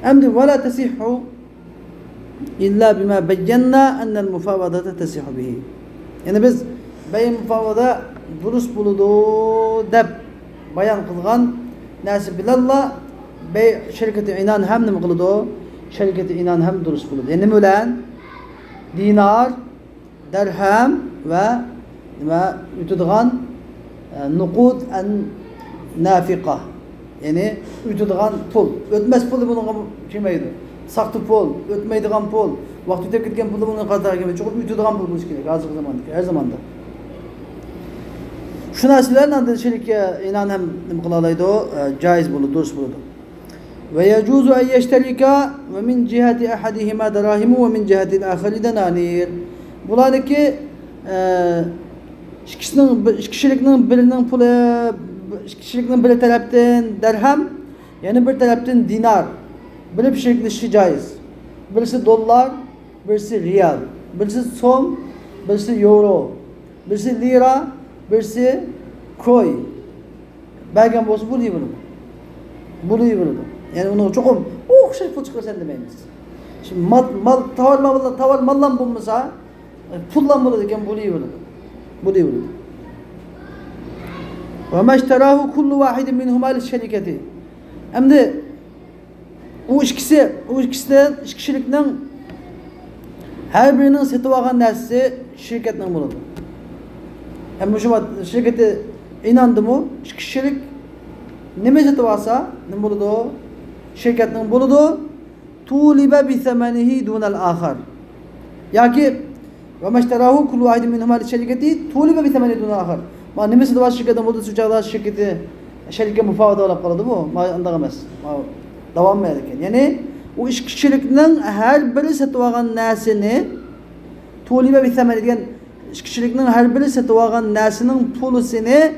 Hem de وَلَا تَسِحُ إِلَّا بِمَا بَيَّنَّا أَنَّ الْمُفَاوَدَةَ تَسِحُ بِهِ. Yani biz beyin mufavada burus buludu deb bayan kılgan nasi bilallah bey şirketi inan hem ne kılıdı? Şirketi inan hem durus buludu. Yani mülen dinar, dirhem ve ütüdğan nukud en nafika. Yani ütüdğan pul. Ötmez pul bunun kimeydi? Saktı pul, ötmeydiğan pul. Vakti ötüp gitken pulu bunun kadar gibi. Çok ütüdğan pul buluş gerek. Azıcık zamanda, her zamanda. Şu nasilerin adı şirke inan hem kılalaydı o, caiz buludu, durus buludu. Ve yecuzu en yeşterika ve min cihati ahadihima derahimu ve min cihatil ahari denanir. Buradaki kişilikinin birinin pulu, kişilikinin biri taraftan derhem, yani bir taraftan dinar. Böyle bir şirkli işi caiz. Birisi dolar, birisi riyal, birisi som, birisi euro, birisi lira, birisi koy. Belki boz buluyor bunu. Buluyor bunu. Yani onu çokum şey pul çıkar sen demeyiniz. Şimdi tavar mallan bulmasa pullan bulurken buluyor bunu. Buluyor bunu. Ve meşterahu kullu vahidin minhuma li'şeriketi. Hem de o kişilikten her birinin satıb alğan nəsi şirketlə buludu. Hem bu şirketi inandı mı? Kişilik ne satıb alsa ne buludu? Şirketle buludu. Tulibe bi semenihi dunal ahar. Ya ki ve meşterahu kullu vahidin minhuma li'şeriketi tulibe bi semenihi dunal ahar. Ma ne satıb alsa şirketten buludu, suçaqlar şirketi şirke mufavada olab qaladı bu. Ma andağamaz. Devam ederken. Yani o iş kişilikten her biri satıb alğan nəsini tulibe bi semeni degan kişilikten her biri satıb alğan nəsinin pulusunu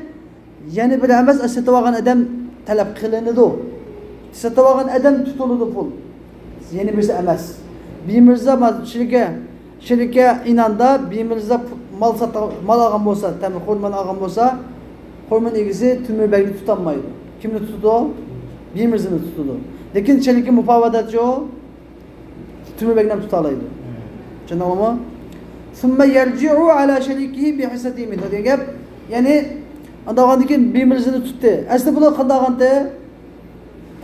yani bir emas satıb alğan adam talep qılınıdı. Satıb alğan adam tutuludu pul. Yani birisi emas. Bir mirza şirke inanda bir mirza mal alğan bolsa, təmin xurman alğan bolsa, xurman egisi tümürbergi tutanmaydı. Kimni tutudu? Bir mirzini tutudu. Lakin şirke mufavadatçı o tümürbergiden tutalaydı. Cenab-ı mı? ثُمَّ يَرْجِعُ عَلَى شَرِيكِهِ بِحِسَّتِهِ مِنْهُ diye gap. Yani andağandıkin bir mirzini tuttu. Aslı bunu qandağandı?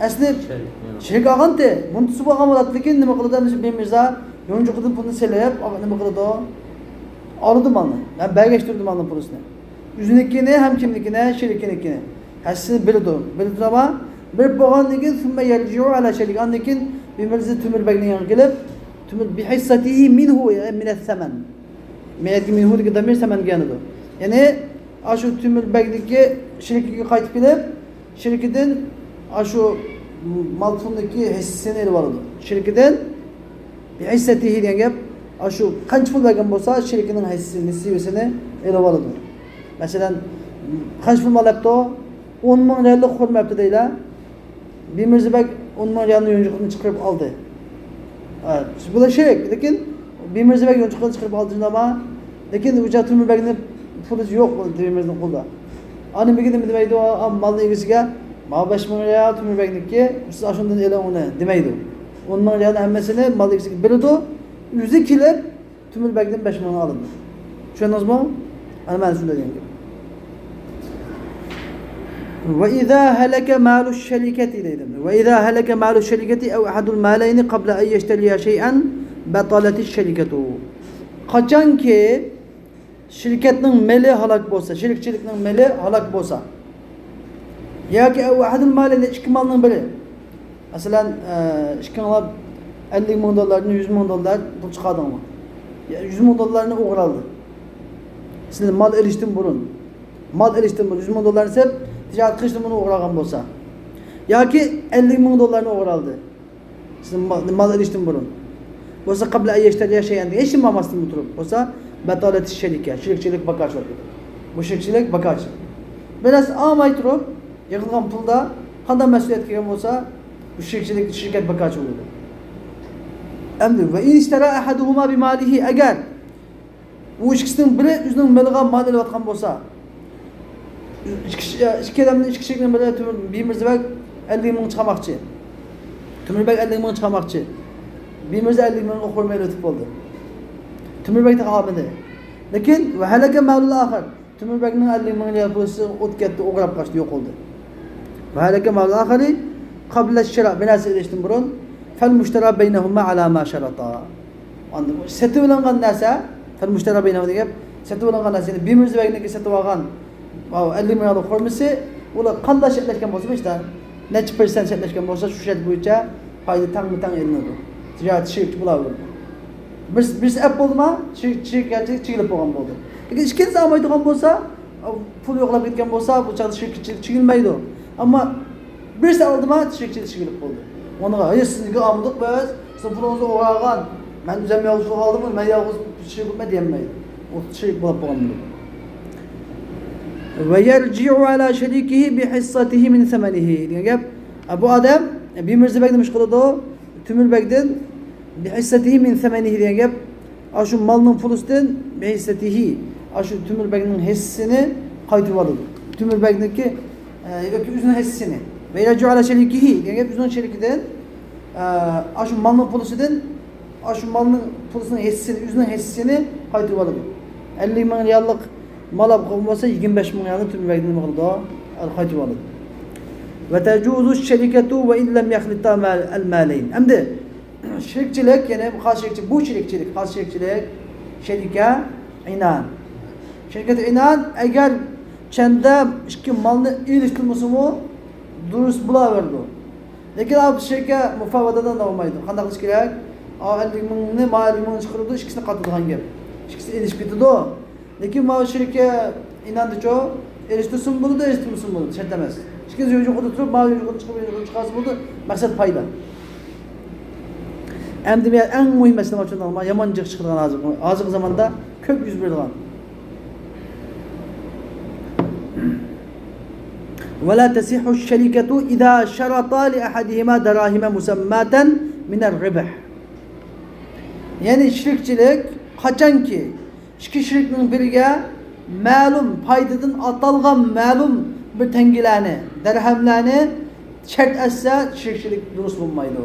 Aslı şirke ağandı. Bunu tutup ağam oladı. Lakin nime qılıdı? Bir mirza yoncu qıdın pulunu seleyip nime qılıdı o? Alıdı malını. Yani belgeçtirdi malının pulusunu. Yüzündekini hem kimlikine, şirkenikini. Həsini bildi ama Bir boğandan keyin sümme yerci'u ala şerik. Ondan keyin bimirzi tümürbekning yanına kelib, tümür bi hissatihi minhu minas saman. Meyetki minhu degi damir saman degenidir. Yani aşu tümürbekdeki şirikiga qaytib kelib, shirikidan aşu mal pulniki hissini elib oladi. Shirikidan bi hissatihi degan gap, aşu qancha pul bergan bo'lsa, shirikining hissini, nisbasini elib oladi. Masalan, qancha pul olibdi? 10 ming riyallik qo'ymayapti deylar. Bemirzibek 10 ming riyalni yonchiqni chiqarib oldi. Bu da shirik, lekin Bemirzibek yonchiqni chiqarib oldi nima? Lekin o'sha Tumurbekning puli yo'q Bemirzning qo'lida. Ani nima demaydi u malni egasiga? "Ma 5 ming riyal Tumurbekniki, siz ashundan eling uni" demaydi. 10 ming riyalni hammasini mal egasiga beradi. O'zi kelib Tumurbekdan 5 ming oladi. Tushundingizmi? Ana men shunday deyman. وإذا هلك مال الشركة dedim. وإذا هلك مال الشركة أو أحد المالين قبل أن يشتري شيئا بطلت الشركة. Qachonki shirkatning mali halok bo'lsa, shirikchilikning mali halok bo'lsa, yoki ahadul malini ikki malning biri. Masalan, ishkanlab 50 ming dollarni 100 ming dollar pul chiqadimi? 100 ming dollarni o'g'iraldi. Sizlar mal elishdan burun 100 ming dollarni sep ticaret qilishdan buni o'g'irlagan bo'lsa, yoki 50 ming dollarni o'g'iraldi. Siz mal elishdan burun bo'lsa, qabla ayyashtar yashagan hech nima olmasdan turib bo'lsa, batolat sherika, shirikchilik bakaj bo'ladi. Bu shirikchilik bakaj. Biraz olmay turib, yig'ilgan pulda qanday mas'uliyat kelgan bo'lsa, bu shirikchilik shirkat bakaj bo'ladi. Endi va in ishtara ahaduhuma bi malihi, agar bu ikkisining biri o'zining maliga mal olayotgan bo'lsa, ikki odamning ikki kishining biri Bemirzibek 50 ming chiqarmoqchi. Tumurbek 50 ming chiqarmoqchi. Bemirza 50 mingga qo'ymay o'tib bo'ldi. Tumurbekda qolmadi. Lekin va halaka malul oxir. Tumurbekning 50 ming riyal puli o'tkatdi, o'g'irlab qochdi, yo'q bo'ldi. Va halaka malul oxiri qabla shira binasi edishdan burun fal mushtara baynahuma ala ma sharata. Endi sotib olingan narsa, fal mushtara baynahuma deb sotib olingan narsani Bemirzibekniki sotib olgan 50 ming riyal qo'ymasa, ular qanday shartlashgan bo'lsa, işte necha % shartlashgan bo'lsa, shu shart bo'yicha foyda tang elinadi. Ticaret shirkçi bulabilir. Birisi app bo'ldimi? Shirkatchi chigilib bo'lgan bo'ldi. Lekin ikkinchisi olmaydigan bo'lsa, pul yo'qlab ketgan bo'lsa, bu chaqda shirkatchilik chigilmaydi. Ammo birisi oldimi, shirkatchilik chigilib bo'ldi. Ona "Hayır, sizga olmadik biz, siz pulingizni o'g'irlagan. Men o'zim yolg'iz qoldimmi, men yolg'iz shirk bo'lma" demaydi. O shirk bo'lib qolgan bo'ladi. Ve yerci'u ala şerikihi bi hissatihi min semenihi. degan gap. Bu odam Bemirzibek nima ish qiladi? Tumurbekdan bi hissatihi min semenihi degan gap. Ashu malning pulidan bi hissatihi, ashu Tumurbekning hissini qaytib oladi. Tumurbekniki yoki o'zining hissini. Ve yerci'u ala şerikihi degan gap, o'zining sherikidan ashu malning pulidan, ashu malning pulining hissini, o'zining hissini qaytib oladi. 50 ming riyallik mal olib qo'yilmasa 25 ming riyalni Tumurbekdan nima qiladi? Qaytib oladi. Ve tecuzu şeriketu ve illem yahlita el-maleyn. Endi shirikchilik, ya'ni xos shirikchilik, bu shirikchilik, xos shirikchilik, sherika inan. Shirkat inan agar chanda ikki malni ilishtirmasa-mu durust bo'laverdi. Lekin bu shirka mufavvadadan olmaydi. Qanday qilish kerak? 50 mingni, 50 mingni chiqaradi, ikkisini qatadigan gap. Ikkisi ilishib ketadi. Lekin bu shirka inandicho ilishtirsin bo'ladi, ilishtirmasin bo'ladi, shart emas. Ikkinchi yo'lga turib, mal yo'lga chiqib chiqasi bo'ldi, maqsad foyda. Endi men eng muhim masala uchun yomon jiq chiqadigan hozirgi zamonda ko'p yuz beradigan. ولا تصح الشركة إذا شرط لأحدهما دراهم مسماة من الربح. Yani shirikchilik qachonki ikki shirikning biriga ma'lum foydadan atalgan ma'lum bir tengilarni, dirhamlarni shart etsa, shirikchilik durust bo'lmaydi.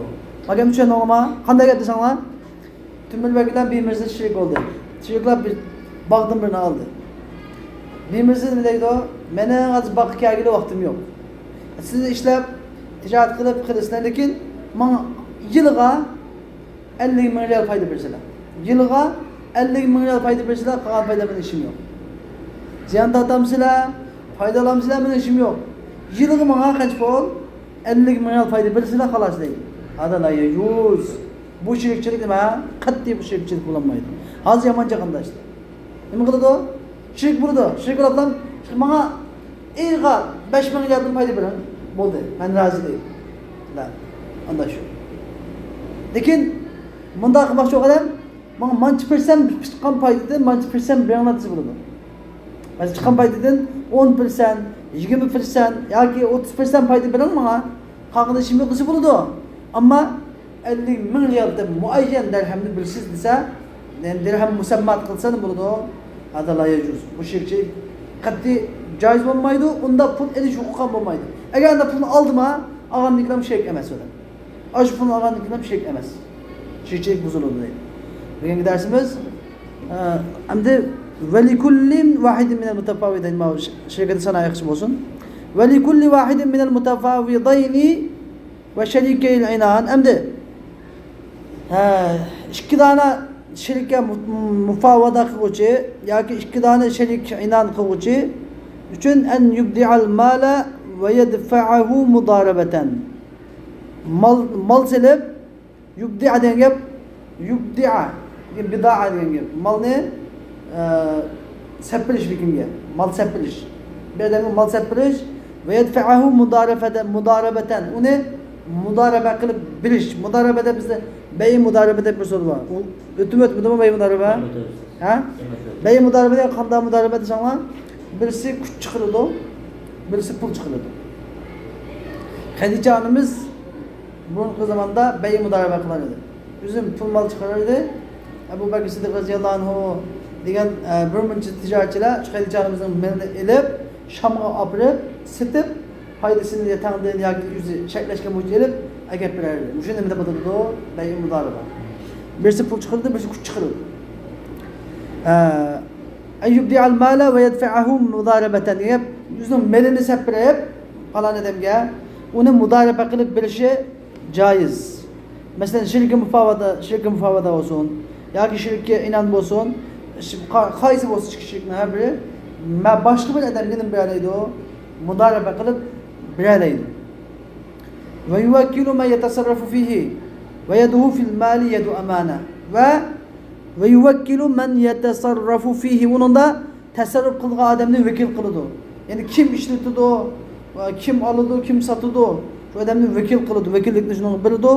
Magam tushuningmi? Qanday gap desanglar? Tumurbek bilan Bemirza shirik bo'ldi. Shiriklar bir bog'dan birini oldi. Bemirza nima deydi? Meni hozir boqqa kelgili vaqtim yo'q. Siz ishlab, tijorat qilasizlar, lekin men yilga 50 ming riyal foyda bersalar. Yilga 50 ming riyal foyda bersalar, qolgan foyda bilan ishim yo'q. Ziyon tortamsizlar, foydalanamsizlar, men ishim yo'q. Yilga menga qancha pul? 50 milyon fayda birisine halas değil. Hada la yecuz. Bu şirkçilik nima? Qat'iy bu şirkçilik bo'lmaydi. Hozir yamancha qandashdi. Nima qiladi o? Shirk bo'ldi. Shirk qilgan, menga erga 5 milliarddan foyda bering. Bo'ldi. Men rozi deyman. La, anda shu. Lekin bunda qilmoqchi odam, menga mancha persen chiqqan foydadan mancha persen beriladi bo'ladi. Mana chiqqan foydadan 10%, 20% yoki 30% foyda bering menga. Qolgan ishimni qilsa bo'ladi. Ammo 50 milyarda muayyen dirhemni bilsiz desa, dirhem musammat kılsa ne buldu? Hada la yecuz. Bu şirkçilik qat'iy caiz olmaydı. Onda pul ediş hukukan olmaydı. Eğer de pulunu aldı mı, ağanlıkla şirk emez öyle. Aşı pulunu ağanlıkla şirk emez. Şirkçilik bozulur değil. Bugünkü dersimiz hem de velikullin vahidin minel mutafavvidayn ma şirketi sana yakışık olsun. Velikulli vahidin minel mutafavvidayni ve şerikeyle inan hem de ikki tane şirkka mufavada qiluvchi yoki ikki tane sherik inon qiluvchi uchun an yubdi'al mala va yadfa'ahu mudarabatan. Mal selib yubdi'a degan gap, yubdi'a bida'a degan gap. Malni sepilish bikinga, mal sepilish. Bir adamga mal sepilish va yadfa'ahu mudarabatan. Uni mudaraba qilib bilish. Mudarabada bizda bey mudaraba deb bir so'z bor. O'tib o'tmadimi bey mudaraba? Ha? Bey mudarabada qanday mudaraba desanglar, birisi kuch chiqaradi, birisi pul chiqaradi. Hadicha onamiz burungi zamonda bey mudaraba qilar edi. O'zim pul mol chiqarardi. Abu Bakr Siddiq roziyallohu anhu degan bir muncha tijoratchilar shu hadicha onamizning malini elib, Shamga olib borib, sitib faydasını tangdan yoki o'zi shaklashgan bo'yicha elib agab berardi. O'sha nima deb atadi? Bay mudaraba. Birisi pul chiqardi, birisi kuch chiqardi. Ayyubdi'al mala va yadfa'ahu mudarabatan. Deb o'zining malini sapirib, falan odamga uni mudaraba qilib berishi joiz. Masalan, shirkka mufavada bo'lsin, yoki shirkka inon bo'lsin, qaysi bo'lsa shirkning har biri boshqa bir odamga nima beradi? Mudaraba qilib beradi. Ve yuvekkilu men yetasarrafu fihi ve yeduhu fil mali yedu amana. Ve yuvekkilu men yetasarrafu fihi. Bunun da tasarruf kılgan adamını vekil kılıdı. Yani kim işletido, kim alıdı, kim satıdı. Şu adamını vekil kılıdı. Vekillikini şunun bildi.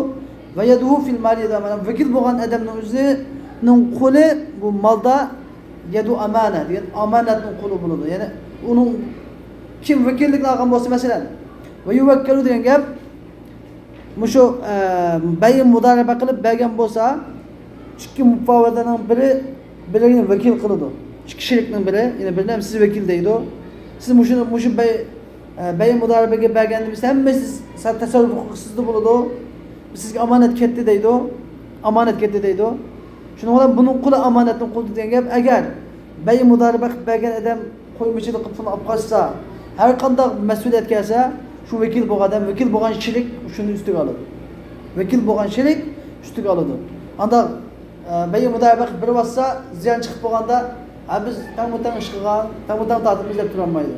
Ve yeduhu fil mali yedu amana. Vekil boğan adamın özünün kulu bu malda yedu amana. Yani amanatın kulu buludu. Yani onun kim vekillikini algan bolsa mesela ve yuvekkilu degan gap mushu bayin mudaraba qilib bergan bo'lsa, ikki mufavvadaning birini vekil qiladi. Ikki shirikning biri, ya'ni birdan siz vekil deydi. Siz mushu bayin mudarabaga berganingiz hammasiz tasarruf huquqsizda bo'ladi. Sizga omonat ketdi deydi. Omonat ketdi deydi. Shuning bilan buning quli omonatni qildi degan gap, agar bayin mudaraba qilib bergan odam qo'ymichilik qilib pulni olib qochsa, her qanday mas'uliyat kelsa, şu vekil bo'lgan odam, vekil bo'lgan shirik shuni ustiga oladi. Vekil bo'lgan shirik ustiga oladi. Anda bayi mudaraba qilib bir vaqtsa ziyon chiqib bo'lganda, biz tam ish qilgan, tam ta'tilimiz deb turolmaydi.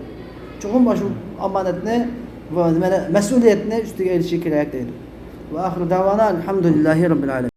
Chunki shu omonatni va mas'uliyatni ustiga elishi kerak deydi. Va oxir davona alhamdulillahi robbil alamin.